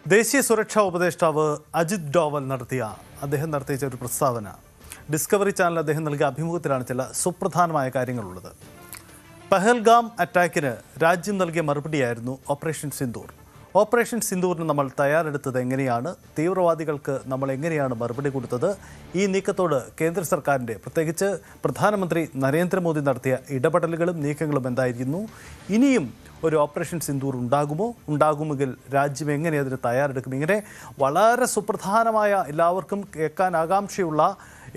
ദേശീയ സുരക്ഷാ ഉപദേഷ്ടാവ് അജിത് ഡോവൽ നടത്തിയ ഒരു പ്രസ്താവന ഡിസ്കവറി ചാനൽ അദ്ദേഹം നൽകിയ അഭിമുഖത്തിലാണ് ചില സുപ്രധാനമായ കാര്യങ്ങളുള്ളത്. പഹൽഗാം അറ്റാക്കിന് രാജ്യം നൽകിയ മറുപടിയായിരുന്നു ഓപ്പറേഷൻ സിന്ദൂർ. ഓപ്പറേഷൻ സിന്ദൂറിന് നമ്മൾ തയ്യാറെടുത്തത് എങ്ങനെയാണ്, തീവ്രവാദികൾക്ക് നമ്മൾ എങ്ങനെയാണ് മറുപടി കൊടുത്തത്, ഈ നീക്കത്തോട് കേന്ദ്ര സർക്കാരിൻ്റെ പ്രത്യേകിച്ച് പ്രധാനമന്ത്രി നരേന്ദ്രമോദി നടത്തിയ ഇടപെടലുകളും നീക്കങ്ങളും എന്തായിരുന്നു, ഇനിയും ഒരു ഓപ്പറേഷൻ സിന്ദൂർ ഉണ്ടാകുമെങ്കിൽ രാജ്യം എങ്ങനെ അതിന് തയ്യാറെടുക്കും, ഇങ്ങനെ വളരെ സുപ്രധാനമായ എല്ലാവർക്കും കേൾക്കാൻ ആകാംക്ഷയുള്ള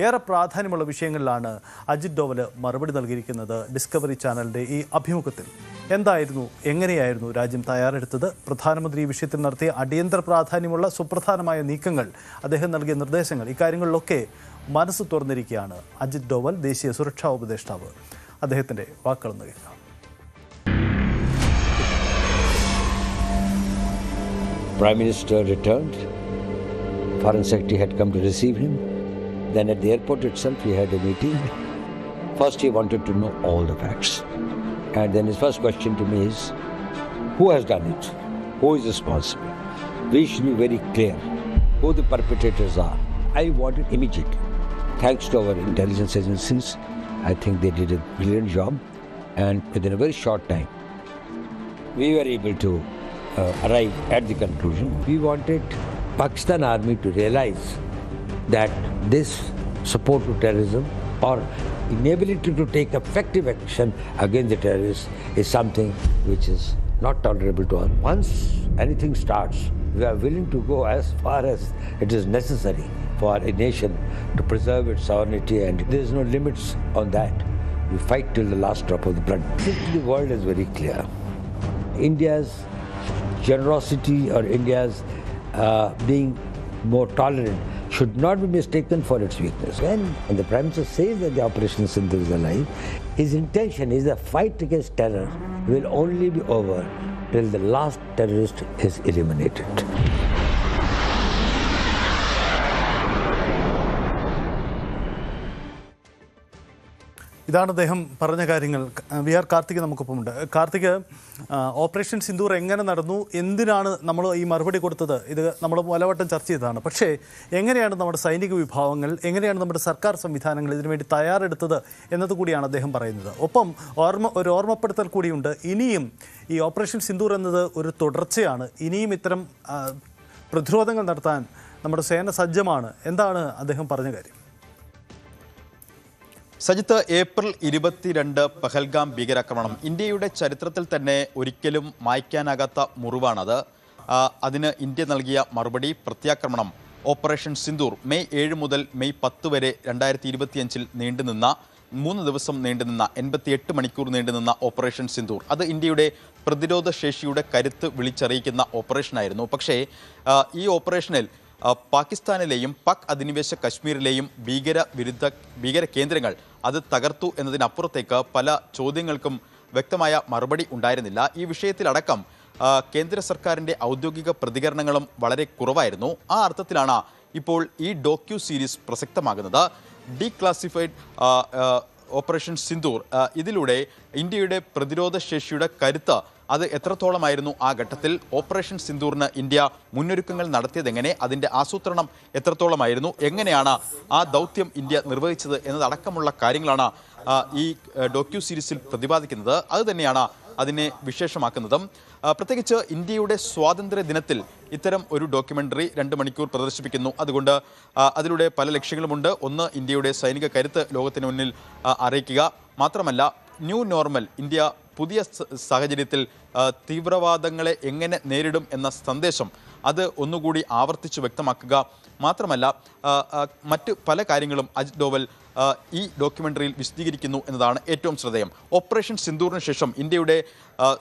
ഏറെ പ്രാധാന്യമുള്ള വിഷയങ്ങളിലാണ് അജിത് ഡോവൽ മറുപടി നൽകിയിരിക്കുന്നത്. ഡിസ്കവറി ചാനലിൻ്റെ ഈ അഭിമുഖത്തിൽ എന്തായിരുന്നു, എങ്ങനെയായിരുന്നു രാജ്യം തയ്യാറെടുത്തത്, പ്രധാനമന്ത്രി ഈ വിഷയത്തിൽ നടത്തിയ അടിയന്തര പ്രാധാന്യമുള്ള സുപ്രധാനമായ നീക്കങ്ങൾ, അദ്ദേഹം നൽകിയ നിർദ്ദേശങ്ങൾ, ഇക്കാര്യങ്ങളിലൊക്കെ മനസ്സ് തുറന്നിരിക്കുകയാണ് അജിത് ഡോവൽ, ദേശീയ സുരക്ഷാ ഉപദേഷ്ടാവ്. അദ്ദേഹത്തിൻ്റെ വാക്കുകളൊന്ന് കേൾക്കാം. Prime Minister returned. Foreign Secretary had come to receive him. Then at the airport itself, he had a meeting. First, he wanted to know all the facts. And then his first question to me is, who has done it? Who is responsible? We should be very clear who the perpetrators are. I want it immediately. Thanks to our intelligence agencies, I think they did a brilliant job. And within a very short time, we were able to arrive at the conclusion. We wanted Pakistan Army to realize that this support to terrorism or inability to take effective action against the terrorists is something which is not tolerable to us. Once anything starts, we are willing to go as far as it is necessary for a nation to preserve its sovereignty, and there is no limits on that. We fight till the last drop of the blood. The world is very clear. India's generosity or India's being more tolerant should not be mistaken for its weakness. When the Prime Minister says that the Operation Sindoor is alive, his intention is the fight against terror will only be over till the last terrorist is eliminated. ഇതാണ് അദ്ദേഹം പറഞ്ഞ കാര്യങ്ങൾ. V R Karthik നമുക്കൊപ്പമുണ്ട്. Karthik, operation Sindoor എങ്ങനെ നടന്നു, എന്തിനാണ് നമ്മൾ ഈ മറുപടി കൊടുത്തത്, ഇത് നമ്മൾ പലവട്ടം ചർച്ച ചെയ്തതാണ്. പക്ഷേ എങ്ങനെയാണ് നമ്മുടെ സൈനിക വിഭാഗങ്ങൾ, എങ്ങനെയാണ് നമ്മുടെ സർക്കാർ സംവിധാനങ്ങൾ ഇതിനുവേണ്ടി തയ്യാറെടുത്തത് എന്നതുകൂടിയാണ് അദ്ദേഹം പറയുന്നത്. ഒപ്പം ഒരു ഓർമ്മപ്പെടുത്തൽ കൂടിയുണ്ട്, ഇനിയും ഈ ഓപ്പറേഷൻ സിന്ദൂർ എന്നത് ഒരു തുടർച്ചയാണ്, ഇനിയും ഇത്തരം പ്രതിരോധങ്ങൾ നടത്താൻ നമ്മുടെ സേന സജ്ജമാണ്. എന്താണ് അദ്ദേഹം പറഞ്ഞ കാര്യം? സജിത്ത്, ഏപ്രിൽ 22 പഹൽഗാം ഭീകരാക്രമണം ഇന്ത്യയുടെ ചരിത്രത്തിൽ തന്നെ ഒരിക്കലും മായ്ക്കാനാകാത്ത മുറിവാണത്. അതിന് ഇന്ത്യ നൽകിയ മറുപടി പ്രത്യാക്രമണം ഓപ്പറേഷൻ സിന്ദൂർ. മെയ് 7 മുതൽ മെയ് 10 വരെ 2025 നീണ്ടുനിന്ന 3 ദിവസം നീണ്ടുനിന്ന 88 മണിക്കൂർ നീണ്ടുനിന്ന ഓപ്പറേഷൻ സിന്ദൂർ, അത് ഇന്ത്യയുടെ പ്രതിരോധ ശേഷിയുടെ കരുത്ത് വിളിച്ചറിയിക്കുന്ന ഓപ്പറേഷനായിരുന്നു. പക്ഷേ ഈ ഓപ്പറേഷനിൽ പാകിസ്ഥാനിലെയും പാക് അധിനിവേശ കശ്മീരിലെയും ഭീകര കേന്ദ്രങ്ങൾ അത് തകർത്തു എന്നതിനപ്പുറത്തേക്ക് പല ചോദ്യങ്ങൾക്കും വ്യക്തമായ മറുപടി ഉണ്ടായിരുന്നില്ല. ഈ വിഷയത്തിലടക്കം കേന്ദ്ര സർക്കാരിൻ്റെ ഔദ്യോഗിക പ്രതികരണങ്ങളും വളരെ കുറവായിരുന്നു. ആ അർത്ഥത്തിലാണ് ഇപ്പോൾ ഈ ഡോക്യു സീരീസ് പ്രസക്തമാകുന്നത്. ഡീക്ലാസിഫൈഡ് ഓപ്പറേഷൻ സിന്ദൂർ, ഇതിലൂടെ ഇന്ത്യയുടെ പ്രതിരോധ ശേഷിയുടെ കരുത്ത് അത് എത്രത്തോളമായിരുന്നു ആ ഘട്ടത്തിൽ, ഓപ്പറേഷൻ സിന്ദൂറിന് ഇന്ത്യ മുന്നൊരുക്കങ്ങൾ നടത്തിയതെങ്ങനെ, അതിൻ്റെ ആസൂത്രണം എത്രത്തോളമായിരുന്നു, എങ്ങനെയാണ് ആ ദൗത്യം ഇന്ത്യ നിർവഹിച്ചത് എന്നതടക്കമുള്ള കാര്യങ്ങളാണ് ഈ ഡോക്യു സീരീസിൽ പ്രതിപാദിക്കുന്നത്. അതുതന്നെയാണ് അതിനെ വിശേഷമാക്കുന്നതും. പ്രത്യേകിച്ച് ഇന്ത്യയുടെ സ്വാതന്ത്ര്യ ദിനത്തിൽ ഇത്തരം ഒരു ഡോക്യുമെൻ്ററി 2 മണിക്കൂർ പ്രദർശിപ്പിക്കുന്നു. അതുകൊണ്ട് അതിലൂടെ പല ലക്ഷ്യങ്ങളുമുണ്ട്. ഒന്ന്, ഇന്ത്യയുടെ സൈനിക കരുത്ത് ലോകത്തിന് മുന്നിൽ അറിയിക്കുക. മാത്രമല്ല, ന്യൂ നോർമൽ, ഇന്ത്യ പുതിയ സാഹചര്യത്തിൽ തീവ്രവാദങ്ങളെ എങ്ങനെ നേരിടും എന്ന സന്ദേശം അത് ഒന്നുകൂടി ആവർത്തിച്ച് വ്യക്തമാക്കുക. മാത്രമല്ല, മറ്റ് പല കാര്യങ്ങളും അജിത് ഡോവൽ ഈ ഡോക്യുമെൻ്ററിയിൽ വിശദീകരിക്കുന്നു എന്നതാണ് ഏറ്റവും ശ്രദ്ധേയം. ഓപ്പറേഷൻ സിന്ദൂറിന് ശേഷം ഇന്ത്യയുടെ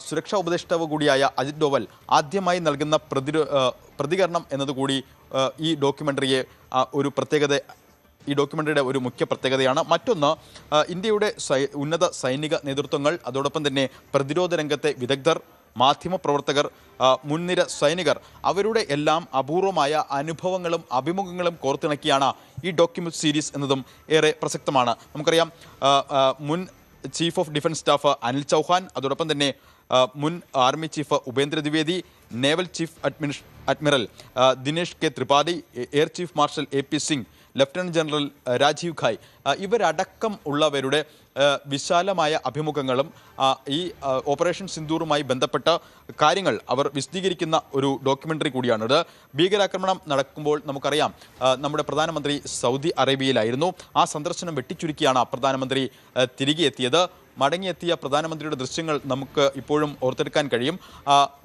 സുരക്ഷാ ഉപദേഷ്ടാവ് കൂടിയായ അജിത് ഡോവൽ ആദ്യമായി നൽകുന്ന പ്രതികരണം എന്നതുകൂടി ഈ ഡോക്യുമെൻ്ററിയുടെ ഒരു മുഖ്യ പ്രത്യേകതയാണ്. മറ്റൊന്ന്, ഇന്ത്യയുടെ ഉന്നത സൈനിക നേതൃത്വങ്ങൾ, അതോടൊപ്പം തന്നെ പ്രതിരോധ രംഗത്തെ വിദഗ്ധർ, മാധ്യമപ്രവർത്തകർ, മുൻനിര സൈനികർ, അവരുടെ എല്ലാം അപൂർവമായ അനുഭവങ്ങളും അഭിമുഖങ്ങളും കോർത്തിണക്കിയാണ് ഈ ഡോക്യുമെൻ്റ് സീരീസ് എന്നതും ഏറെ പ്രസക്തമാണ്. നമുക്കറിയാം, മുൻ chief of defence staff Anil Chauhan, അതോടൊപ്പം തന്നെ മുൻ army chief Upendra Dwivedi, naval chief admiral Dinesh K Tripathi, air chief marshal AP Singh, lieutenant general Rajiv Ghai ഇവരടക്കം ഉള്ളവരുടെ വിശാലമായ അഭിമുഖങ്ങളും ഈ ഓപ്പറേഷൻ സിന്ദൂറുമായി ബന്ധപ്പെട്ട കാര്യങ്ങൾ അവർ വിശദീകരിക്കുന്ന ഒരു ഡോക്യുമെൻ്ററി കൂടിയാണിത്. ഭീകരാക്രമണം നടക്കുമ്പോൾ നമുക്കറിയാം നമ്മുടെ പ്രധാനമന്ത്രി സൗദി അറേബ്യയിലായിരുന്നു. ആ സന്ദർശനം വെട്ടിച്ചുരുക്കിയാണ് പ്രധാനമന്ത്രി തിരികെ എത്തിയത്. മടങ്ങിയെത്തിയ പ്രധാനമന്ത്രിയുടെ ദൃശ്യങ്ങൾ നമുക്ക് ഇപ്പോഴും ഓർത്തെടുക്കാൻ കഴിയും.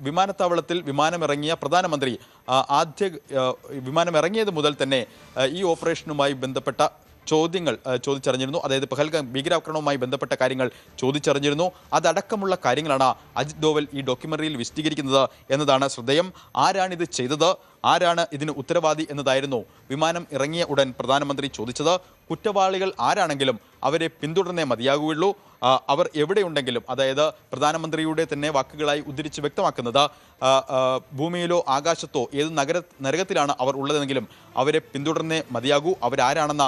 വിമാനത്താവളത്തിൽ വിമാനമിറങ്ങിയ പ്രധാനമന്ത്രി വിമാനമിറങ്ങിയത് മുതൽ തന്നെ ഈ ഓപ്പറേഷനുമായി ബന്ധപ്പെട്ട ചോദ്യങ്ങൾ ചോദിച്ചറിഞ്ഞിരുന്നു. അതായത് പഹൽഗാം ഭീകരാക്രമണവുമായി ബന്ധപ്പെട്ട കാര്യങ്ങൾ ചോദിച്ചറിഞ്ഞിരുന്നു. അതടക്കമുള്ള കാര്യങ്ങളാണ് അജിത് ഡോവൽ ഈ ഡോക്യുമെൻ്ററിയിൽ വിശദീകരിക്കുന്നത് എന്നതാണ് ശ്രദ്ധേയം. ആരാണിത് ചെയ്തത്, ആരാണ് ഇതിന് ഉത്തരവാദി എന്നതായിരുന്നു വിമാനം ഇറങ്ങിയ ഉടൻ പ്രധാനമന്ത്രി ചോദിച്ചത്. കുറ്റവാളികൾ ആരാണെങ്കിലും അവരെ പിന്തുടർന്നേ മതിയാകുകയുള്ളൂ. അവർ എവിടെയുണ്ടെങ്കിലും, അതായത് പ്രധാനമന്ത്രിയുടെ തന്നെ വാക്കുകളായി ഉദ്ധരിച്ച് വ്യക്തമാക്കുന്നത് ഭൂമിയിലോ ആകാശത്തോ ഏത് നരകത്തിലാണ് അവർ ഉള്ളതെങ്കിലും അവരെ പിന്തുടർന്നേ മതിയാകൂ. അവരാരാണെന്ന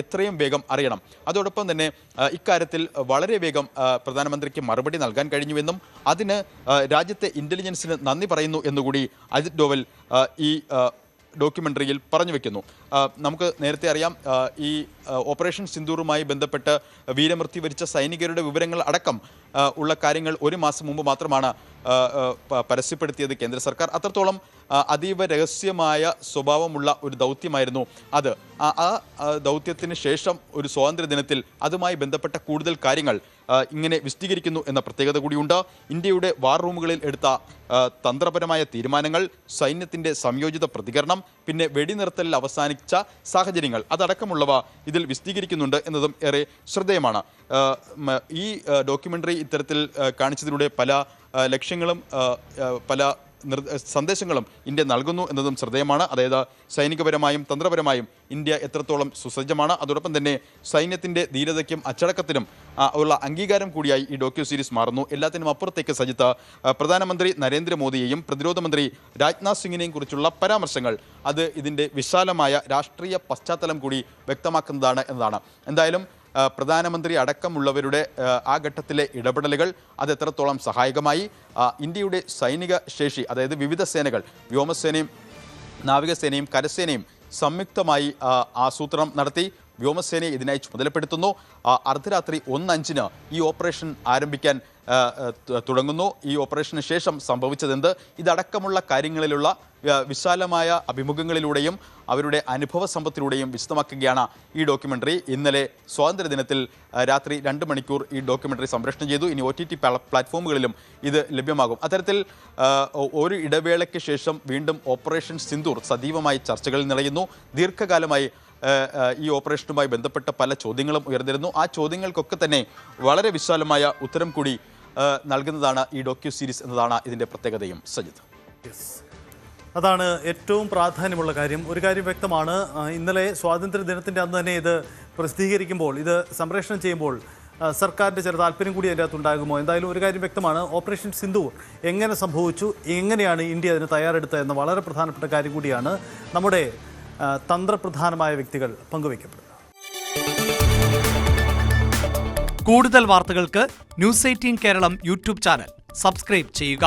എത്രയും വേഗം അറിയണം. അതോടൊപ്പം തന്നെ ഇക്കാര്യത്തിൽ വളരെ വേഗം പ്രധാനമന്ത്രിക്ക് മറുപടി നൽകാൻ കഴിഞ്ഞുവെന്നും അതിന് രാജ്യത്തെ ഇൻ്റലിജൻസിന് നന്ദി പറയുന്നു എന്നുകൂടി അജിത് ഡോവൽ ഈ ഡോക്യുമെൻ്ററിയിൽ പറഞ്ഞു വെക്കുന്നു. നമുക്ക് നേരത്തെ അറിയാം, ഈ ഓപ്പറേഷൻ സിന്ദൂറുമായി ബന്ധപ്പെട്ട് വീരമൃത്യു വരിച്ച സൈനികരുടെ വിവരങ്ങൾ അടക്കം ഉള്ള കാര്യങ്ങൾ ഒരു മാസം മുമ്പ് മാത്രമാണ് പരസ്യപ്പെടുത്തിയത് കേന്ദ്ര സർക്കാർ. അത്രത്തോളം അതീവ രഹസ്യമായ സ്വഭാവമുള്ള ഒരു ദൗത്യമായിരുന്നു അത്. ആ ദൗത്യത്തിന് ശേഷം ഒരു സ്വാതന്ത്ര്യദിനത്തിൽ അതുമായി ബന്ധപ്പെട്ട കൂടുതൽ കാര്യങ്ങൾ ഇങ്ങനെ വിശദീകരിക്കുന്നു എന്ന പ്രത്യേകത കൂടിയുണ്ട്. ഇന്ത്യയുടെ വാർ റൂമുകളിൽ എടുത്ത തന്ത്രപരമായ തീരുമാനങ്ങൾ, സൈന്യത്തിൻ്റെ സംയോജിത പ്രതികരണം, പിന്നെ വെടിനിർത്തലിൽ അവസാനിച്ച സാഹചര്യങ്ങൾ അതടക്കമുള്ളവ ഇതിൽ വിശദീകരിക്കുന്നുണ്ട് എന്നതും ഏറെ ശ്രദ്ധേയമാണ്. ഈ ഡോക്യുമെൻ്ററി ഇത്തരത്തിൽ കാണിച്ചതിലൂടെ പല ലക്ഷ്യങ്ങളും പല സന്ദേശങ്ങളും ഇന്ത്യ നൽകുന്നു എന്നതും ശ്രദ്ധേയമാണ്. അതായത് സൈനികപരമായും തന്ത്രപരമായും ഇന്ത്യ എത്രത്തോളം സുസജ്ജമാണ്. അതോടൊപ്പം തന്നെ സൈന്യത്തിൻ്റെ ധീരതയ്ക്കും അച്ചടക്കത്തിനും ഉള്ള അംഗീകാരം കൂടിയായി ഈ ഡോക്യു സീരീസ് മാറുന്നു. എല്ലാത്തിനും അപ്പുറത്തേക്ക് സജിത്ത്, പ്രധാനമന്ത്രി നരേന്ദ്രമോദിയെയും പ്രതിരോധ മന്ത്രി രാജ്നാഥ് സിംഗിനെയും കുറിച്ചുള്ള പരാമർശങ്ങൾ അത് ഇതിൻ്റെ വിശാലമായ രാഷ്ട്രീയ പശ്ചാത്തലം കൂടി വ്യക്തമാക്കുന്നതാണ് എന്നതാണ്. എന്തായാലും പ്രധാനമന്ത്രി അടക്കമുള്ളവരുടെ ആ ഘട്ടത്തിലെ ഇടപെടലുകൾ അത് എത്രത്തോളം സഹായകമായി, ഇന്ത്യയുടെ സൈനിക ശേഷി, അതായത് വിവിധ സേനകൾ, വ്യോമസേനയും നാവികസേനയും കരസേനയും സംയുക്തമായി ആസൂത്രണം നടത്തി വ്യോമസേനയെ ഇതിനായി ചുമതലപ്പെടുത്തുന്നു. അർദ്ധരാത്രി 1:05 ഈ ഓപ്പറേഷൻ ആരംഭിക്കാൻ തുടങ്ങുന്നു. ഈ ഓപ്പറേഷന് ശേഷം സംഭവിച്ചതെന്ത്, ഇതടക്കമുള്ള കാര്യങ്ങളിലുള്ള വിശാലമായ അഭിമുഖങ്ങളിലൂടെയും അവരുടെ അനുഭവ സമ്പത്തിലൂടെയും വിശദമാക്കുകയാണ് ഈ ഡോക്യുമെൻ്ററി. ഇന്നലെ സ്വാതന്ത്ര്യദിനത്തിൽ രാത്രി 2 മണിക്കൂർ ഈ ഡോക്യുമെൻ്ററി സംപ്രേഷണം ചെയ്തു. ഇനി OTT പ്ലാറ്റ്ഫോമുകളിലും ഇത് ലഭ്യമാകും. അത്തരത്തിൽ ഒരു ഇടവേളയ്ക്ക് ശേഷം വീണ്ടും ഓപ്പറേഷൻ സിന്ദൂർ സജീവമായി ചർച്ചകളിൽ നിറയുന്നു. ദീർഘകാലമായി ഈ ഓപ്പറേഷനുമായി ബന്ധപ്പെട്ട പല ചോദ്യങ്ങളും ഉയർന്നിരുന്നു. ആ ചോദ്യങ്ങൾക്കൊക്കെ തന്നെ വളരെ വിശാലമായ ഉത്തരം കൂടി നൽകുന്നതാണ് ഈ ഡോക്യു സീരീസ് എന്നതാണ് ഇതിൻ്റെ പ്രത്യേകതയും. സജിത്ത്, അതാണ് ഏറ്റവും പ്രാധാന്യമുള്ള കാര്യം. ഒരു കാര്യം വ്യക്തമാണ്, ഇന്നലെ സ്വാതന്ത്ര്യ ദിനത്തിൻ്റെ അന്ന് തന്നെ ഇത് പ്രസിദ്ധീകരിക്കുമ്പോൾ, ഇത് സംപ്രേഷണം ചെയ്യുമ്പോൾ സർക്കാരിൻ്റെ ചില താല്പര്യം കൂടി അതിൻ്റെ അകത്തുണ്ടാകുമോ? എന്തായാലും ഒരു കാര്യം വ്യക്തമാണ്, ഓപ്പറേഷൻ സിന്ദൂർ എങ്ങനെ സംഭവിച്ചു, എങ്ങനെയാണ് ഇന്ത്യ അതിന് തയ്യാറെടുത്തത് എന്ന വളരെ പ്രധാനപ്പെട്ട കാര്യം കൂടിയാണ് നമ്മുടെ തന്ത്രപ്രധാനമായ വ്യക്തികൾ പങ്കുവയ്ക്കപ്പെടുന്നത്. കൂടുതൽ വാർത്തകൾക്ക് News 18 Keralam YouTube channel subscribe ചെയ്യുക.